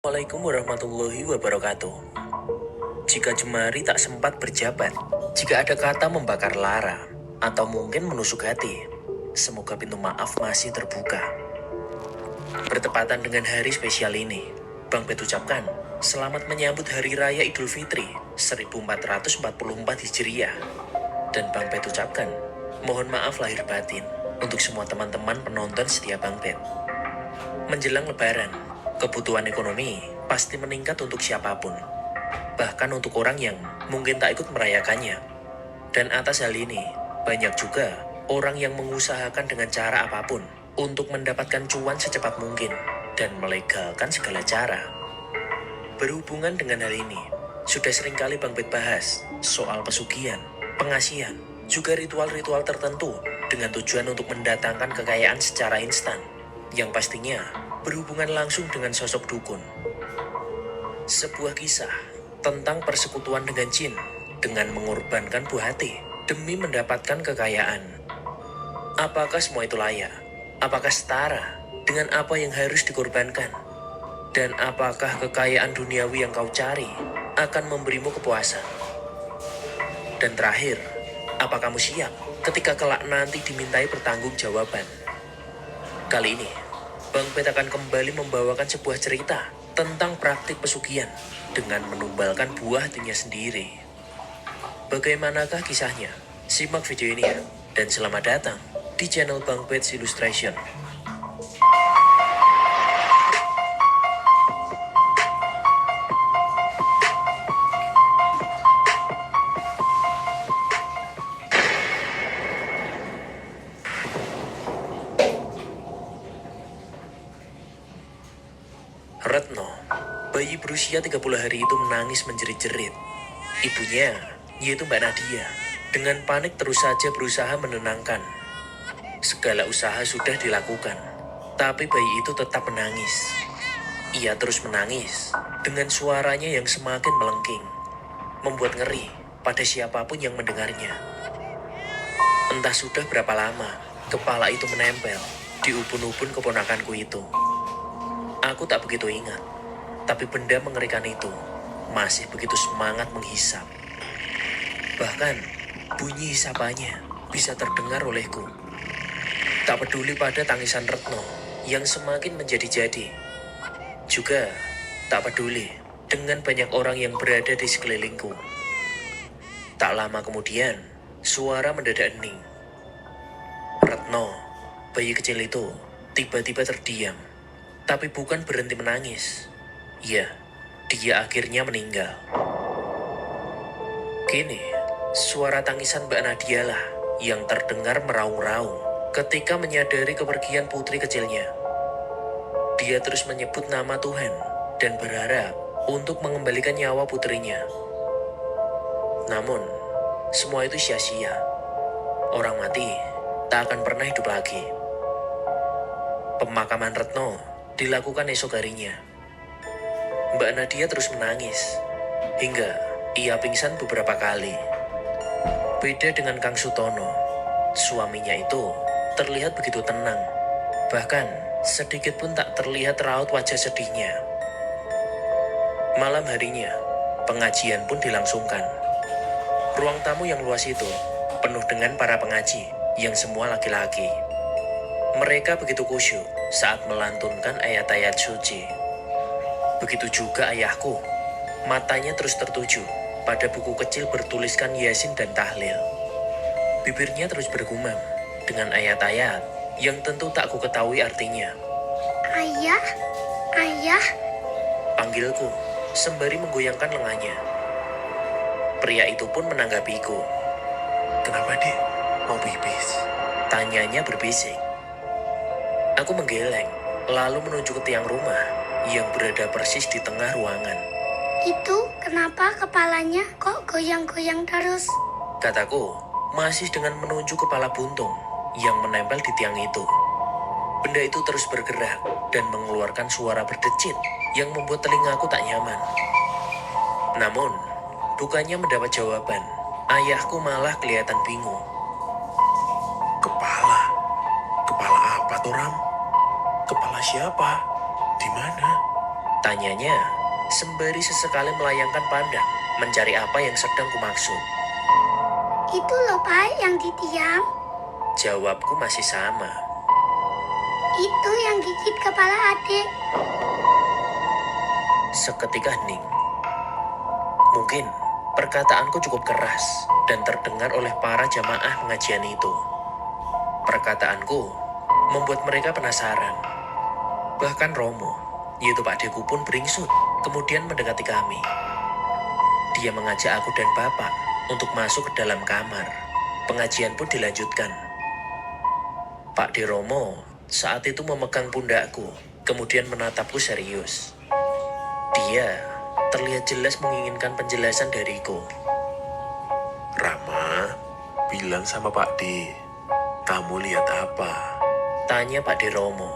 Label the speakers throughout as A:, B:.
A: Assalamualaikum warahmatullahi wabarakatuh. Jika jemari tak sempat berjabat, jika ada kata membakar lara, atau mungkin menusuk hati, semoga pintu maaf masih terbuka. Bertepatan dengan hari spesial ini, Bang Bet ucapkan selamat menyambut Hari Raya Idul Fitri 1444 Hijriah. Dan Bang Bet ucapkan mohon maaf lahir batin untuk semua teman-teman penonton setia Bang Bet. Menjelang Lebaran, kebutuhan ekonomi pasti meningkat untuk siapapun. Bahkan untuk orang yang mungkin tak ikut merayakannya. Dan atas hal ini, banyak juga orang yang mengusahakan dengan cara apapun untuk mendapatkan cuan secepat mungkin dan melegalkan segala cara. Berhubungan dengan hal ini, sudah seringkali Bang Bet bahas soal pesugihan, pengasihan, juga ritual-ritual tertentu dengan tujuan untuk mendatangkan kekayaan secara instan, yang pastinya berhubungan langsung dengan sosok dukun. Sebuah kisah tentang persekutuan dengan jin dengan mengorbankan buah hati demi mendapatkan kekayaan. Apakah semua itu layak? Apakah setara dengan apa yang harus dikorbankan? Dan apakah kekayaan duniawi yang kau cari akan memberimu kepuasan? Dan terakhir, apa kamu siap ketika kelak nanti dimintai pertanggungjawaban? Kali ini, Bang Bet akan kembali membawakan sebuah cerita tentang praktik pesugihan dengan menumbalkan buah hatinya sendiri. Bagaimanakah kisahnya? Simak video ini ya, dan selamat datang di channel Bang Bet's Illustration. Retno, bayi berusia 30 hari itu menangis menjerit-jerit. Ibunya, yaitu Mbak Nadia, dengan panik terus saja berusaha menenangkan. Segala usaha sudah dilakukan, tapi bayi itu tetap menangis. Ia terus menangis dengan suaranya yang semakin melengking, membuat ngeri pada siapapun yang mendengarnya. Entah sudah berapa lama kepala itu menempel di ubun-ubun keponakanku itu. Aku tak begitu ingat, tapi benda mengerikan itu masih begitu semangat menghisap. Bahkan, bunyi hisapannya bisa terdengar olehku. Tak peduli pada tangisan Retno yang semakin menjadi-jadi. Juga tak peduli dengan banyak orang yang berada di sekelilingku. Tak lama kemudian, suara mendadak hening. Retno, bayi kecil itu, tiba-tiba terdiam. Tapi bukan berhenti menangis. Ya, dia akhirnya meninggal. Kini, suara tangisan Mbak Nadia lah yang terdengar meraung-raung ketika menyadari kepergian putri kecilnya. Dia terus menyebut nama Tuhan dan berharap untuk mengembalikan nyawa putrinya. Namun, semua itu sia-sia. Orang mati tak akan pernah hidup lagi. Pemakaman Retno dilakukan esok harinya. Mbak Nadia terus menangis, hingga ia pingsan beberapa kali. Beda dengan Kang Sutono, suaminya itu terlihat begitu tenang. Bahkan sedikit pun tak terlihat raut wajah sedihnya. Malam harinya, pengajian pun dilangsungkan. Ruang tamu yang luas itu penuh dengan para pengaji yang semua laki-laki. Mereka begitu khusyuk saat melantunkan ayat-ayat suci. Begitu juga ayahku, matanya terus tertuju pada buku kecil bertuliskan Yasin dan Tahlil. Bibirnya terus bergumam dengan ayat-ayat yang tentu tak ku ketahui artinya.
B: Ayah, ayah,
A: Panggilku sembari menggoyangkan lengannya. Pria itu pun menanggapiku.
C: Kenapa, Dik? Mau pipis?
A: Tanyanya berbisik. Aku menggeleng, lalu menuju ke tiang rumah yang berada persis di tengah ruangan.
B: itu kenapa kepalanya kok goyang-goyang terus?
A: Kataku, masih dengan menunjuk kepala buntung yang menempel di tiang itu. Benda itu terus bergerak dan mengeluarkan suara berdecit yang membuat telingaku tak nyaman. Namun, bukannya mendapat jawaban, ayahku malah kelihatan bingung.
C: Kepala? Kepala apa, Toram? Kepala siapa? Di mana?
A: Tanyanya sembari sesekali melayangkan pandang mencari apa yang sedang kumaksud.
B: Itu loh Pak yang di tiang.
A: Jawabku masih sama.
B: Itu yang gigit kepala adik.
A: Seketika hening. Mungkin perkataanku cukup keras dan terdengar oleh para jamaah pengajian itu. Perkataanku membuat mereka penasaran. Bahkan Romo, yaitu Pak Deku pun beringsut, kemudian mendekati kami. Dia mengajak aku dan Bapak untuk masuk ke dalam kamar. Pengajian pun dilanjutkan. Pak De Romo saat itu memegang pundakku, kemudian menatapku serius. Dia terlihat jelas menginginkan penjelasan dariku.
C: Rama, bilang sama Pak D, kamu lihat apa?
A: Tanya Pak De Romo.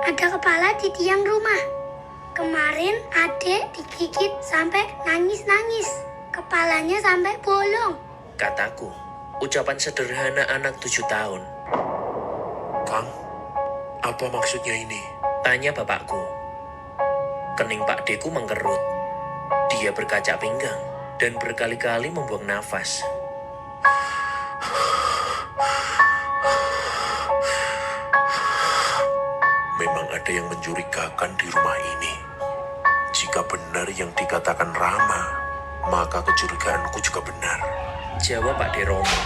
B: Ada kepala di tiang rumah. Kemarin adik digigit sampai nangis-nangis. Kepalanya sampai bolong.
A: Kataku, ucapan sederhana anak 7 tahun.
C: Kang, apa maksudnya ini?
A: Tanya bapakku. Kening Pak Deku mengkerut. Dia berkaca pinggang dan berkali-kali membuang nafas.
C: Memang ada yang mencurigakan di rumah ini. Jika benar yang dikatakan Rama, maka kecurigaanku juga benar.
A: Jawab Pak De Romo.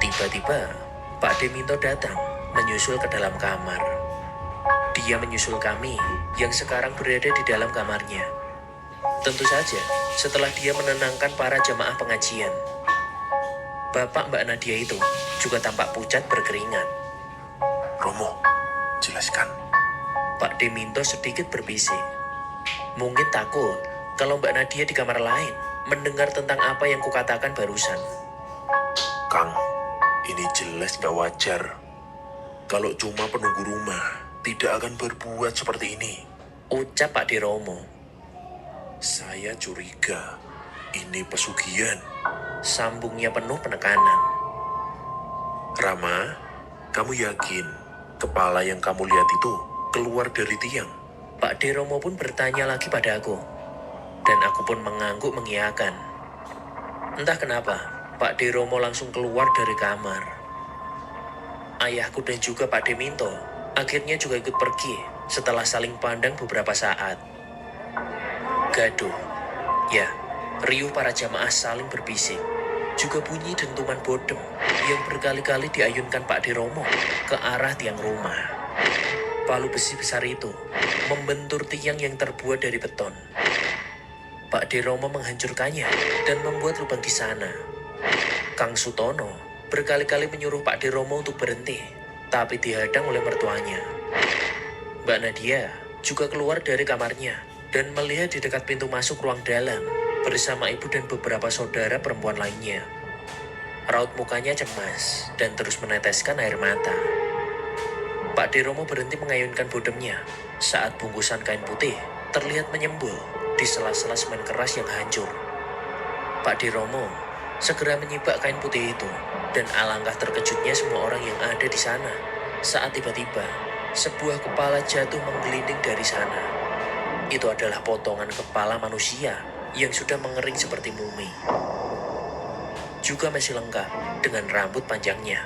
A: Tiba-tiba, Pak De Minto datang menyusul ke dalam kamar. Dia menyusul kami yang sekarang berada di dalam kamarnya. Tentu saja, setelah dia menenangkan para jamaah pengajian. Bapak Mbak Nadia itu juga tampak pucat berkeringat.
C: Romo, jelaskan.
A: Pak De Minto sedikit berbisik. Mungkin takut kalau Mbak Nadia di kamar lain mendengar tentang apa yang kukatakan barusan.
C: Kang, ini jelas gak wajar. Kalau cuma penunggu rumah, tidak akan berbuat seperti ini.
A: Ucap Pak De Romo.
C: Saya curiga, ini pesugihan.
A: Sambungnya penuh penekanan.
C: Rama, kamu yakin kepala yang kamu lihat itu keluar dari tiang?
A: Pak De Romo pun bertanya lagi padaku. Dan aku pun mengangguk mengiyakan. Entah kenapa, Pak De Romo langsung keluar dari kamar. Ayahku dan juga Pak De Minto akhirnya juga ikut pergi setelah saling pandang beberapa saat. Gaduh. Ya, riuh para jamaah saling berbisik. Juga bunyi dentuman bodem yang berkali-kali diayunkan Pak De Romo ke arah tiang rumah. Palu besi besar itu membentur tiang yang terbuat dari beton. Pak De Romo menghancurkannya dan membuat lubang di sana. Kang Sutono berkali-kali menyuruh Pak De Romo untuk berhenti, tapi dihadang oleh mertuanya. Mbak Nadia juga keluar dari kamarnya dan melihat di dekat pintu masuk ruang dalam bersama ibu dan beberapa saudara perempuan lainnya. Raut mukanya cemas dan terus meneteskan air mata. Pak De Romo berhenti mengayunkan bodemnya saat bungkusan kain putih terlihat menyembul di sela-sela semen keras yang hancur. Pak De Romo segera menyibak kain putih itu dan alangkah terkejutnya semua orang yang ada di sana saat tiba-tiba sebuah kepala jatuh menggelinding dari sana. Itu adalah potongan kepala manusia yang sudah mengering seperti mumi. Juga masih lengkap dengan rambut panjangnya.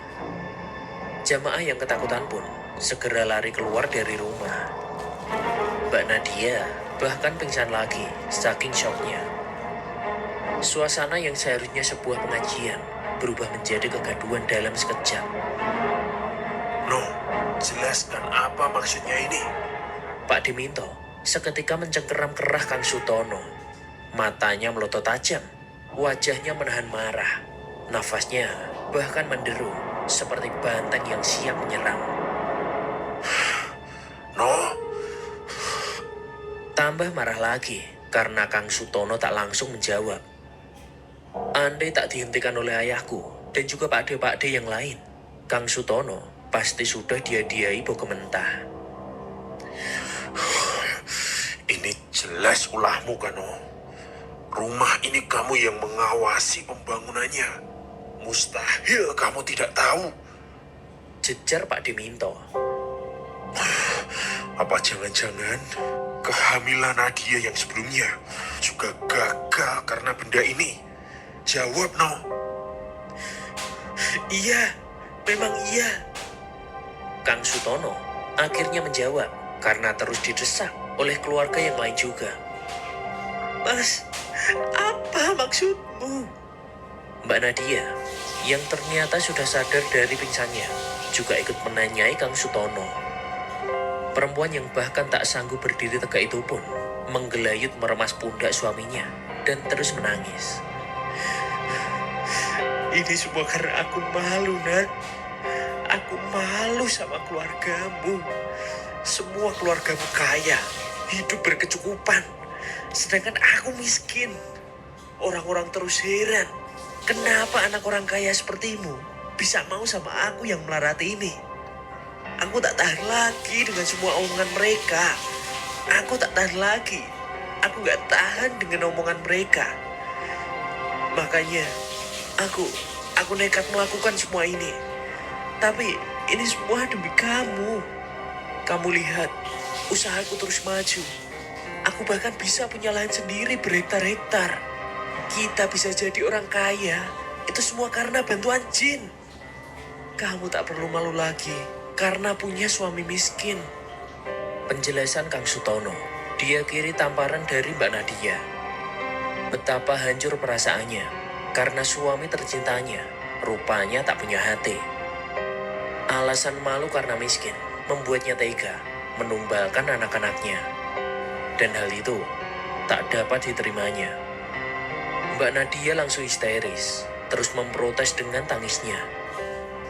A: Jamaah yang ketakutan pun segera lari keluar dari rumah. Mbak Nadia bahkan pingsan lagi saking syoknya. Suasana yang seharusnya sebuah pengajian berubah menjadi kegaduhan dalam sekejap.
C: No, jelaskan apa maksudnya ini?
A: Pak De Minto seketika mencengkeram kerah Kang Sutono. Matanya melotot tajam, wajahnya menahan marah. Nafasnya bahkan menderu seperti banteng yang siap menyerang.
C: No,
A: Tambah marah lagi karena Kang Sutono tak langsung menjawab. Andai tak dihentikan oleh ayahku dan juga Pak De yang lain, Kang Sutono pasti sudah dia-diai bau mentah.
C: ini jelas ulahmu, Kano. Rumah ini kamu yang mengawasi pembangunannya. Mustahil kamu tidak tahu.
A: Jejar Pak De Minto.
C: Apa jangan-jangan kehamilan Nadia yang sebelumnya juga gagal karena benda ini? Jawab, No.
A: Iya, memang iya. Kang Sutono akhirnya menjawab karena terus didesak oleh keluarga yang lain juga. Mas, apa maksudmu? Mbak Nadia, yang ternyata sudah sadar dari pingsannya, juga ikut menanyai Kang Sutono. Perempuan yang bahkan tak sanggup berdiri tegak itu pun menggelayut meremas pundak suaminya dan terus menangis. Ini semua karena aku malu, Nat. Aku malu sama keluargamu. Semua keluargamu kaya, hidup berkecukupan. Sedangkan aku miskin. Orang-orang terus heran. Kenapa anak orang kaya sepertimu bisa mau sama aku yang melarat ini? Aku tak tahan lagi dengan semua omongan mereka. Aku tak tahan lagi. Aku gak tahan dengan omongan mereka. Makanya, aku nekat melakukan semua ini. Tapi ini semua demi kamu. Kamu lihat, usahaku terus maju. Aku bahkan bisa punya lahan sendiri berhektar-hektar. Kita bisa jadi orang kaya. Itu semua karena bantuan Jin. Kamu tak perlu malu lagi karena punya suami miskin. Penjelasan Kang Sutono diakhiri tamparan dari Mbak Nadia. Betapa hancur perasaannya karena suami tercintanya rupanya tak punya hati. Alasan malu karena miskin membuatnya tega menumbalkan anak-anaknya. Dan hal itu tak dapat diterimanya. Mbak Nadia langsung histeris, terus memprotes dengan tangisnya.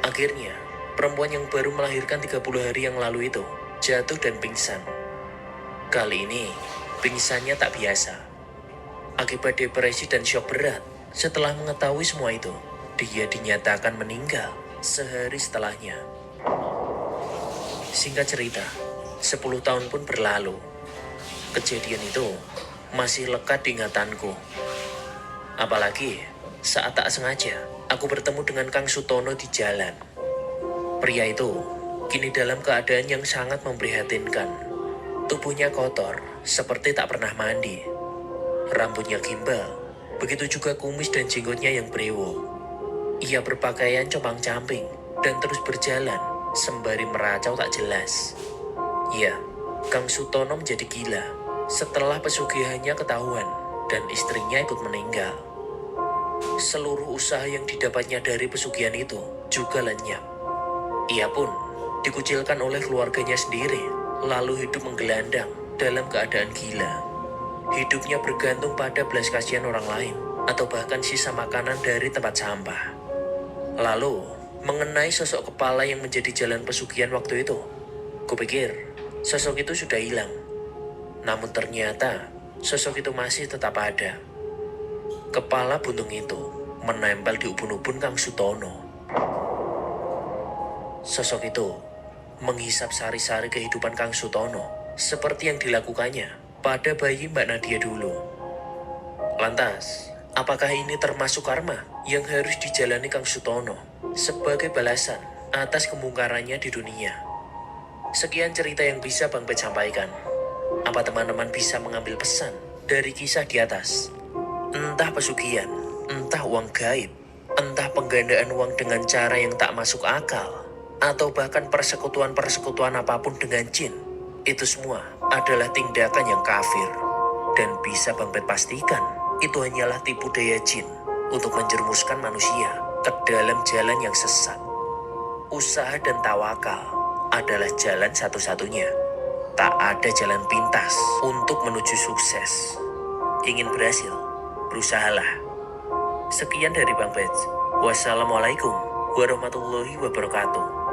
A: Akhirnya, perempuan yang baru melahirkan 30 hari yang lalu itu jatuh dan pingsan. Kali ini, pingsannya tak biasa. Akibat depresi dan syok berat, setelah mengetahui semua itu, dia dinyatakan meninggal sehari setelahnya. Singkat cerita, 10 tahun pun berlalu. Kejadian itu masih lekat di ingatanku. Apalagi saat tak sengaja aku bertemu dengan Kang Sutono di jalan. Pria itu kini dalam keadaan yang sangat memprihatinkan. Tubuhnya kotor, seperti tak pernah mandi. Rambutnya gimbal, begitu juga kumis dan jenggotnya yang berewo. Ia berpakaian compang-camping dan terus berjalan sembari meracau tak jelas. Ya, Kang Sutono menjadi gila setelah pesugihannya ketahuan dan istrinya ikut meninggal. Seluruh usaha yang didapatnya dari pesugihan itu juga lenyap. Ia pun dikucilkan oleh keluarganya sendiri, lalu hidup menggelandang dalam keadaan gila. Hidupnya bergantung pada belas kasihan orang lain, atau bahkan sisa makanan dari tempat sampah. Lalu, mengenai sosok kepala yang menjadi jalan pesugihan waktu itu, kupikir sosok itu sudah hilang. Namun ternyata, sosok itu masih tetap ada. Kepala buntung itu menempel di ubun-ubun Kang Sutono. Sosok itu menghisap sari-sari kehidupan Kang Sutono seperti yang dilakukannya pada bayi Mbak Nadia dulu. Lantas, apakah ini termasuk karma yang harus dijalani Kang Sutono sebagai balasan atas kemungkarannya di dunia? Sekian cerita yang bisa Bang Bet sampaikan. Apa teman-teman bisa mengambil pesan dari kisah di atas? Entah pesugihan, entah uang gaib, entah penggandaan uang dengan cara yang tak masuk akal, atau bahkan persekutuan-persekutuan apapun dengan jin, itu semua adalah tindakan yang kafir. Dan bisa Bang Bet pastikan, itu hanyalah tipu daya jin untuk menjerumuskan manusia ke dalam jalan yang sesat. Usaha dan tawakal adalah jalan satu-satunya. Tak ada jalan pintas untuk menuju sukses. Ingin berhasil, berusahalah. Sekian dari Bang Bet. Wassalamualaikum warahmatullahi wabarakatuh.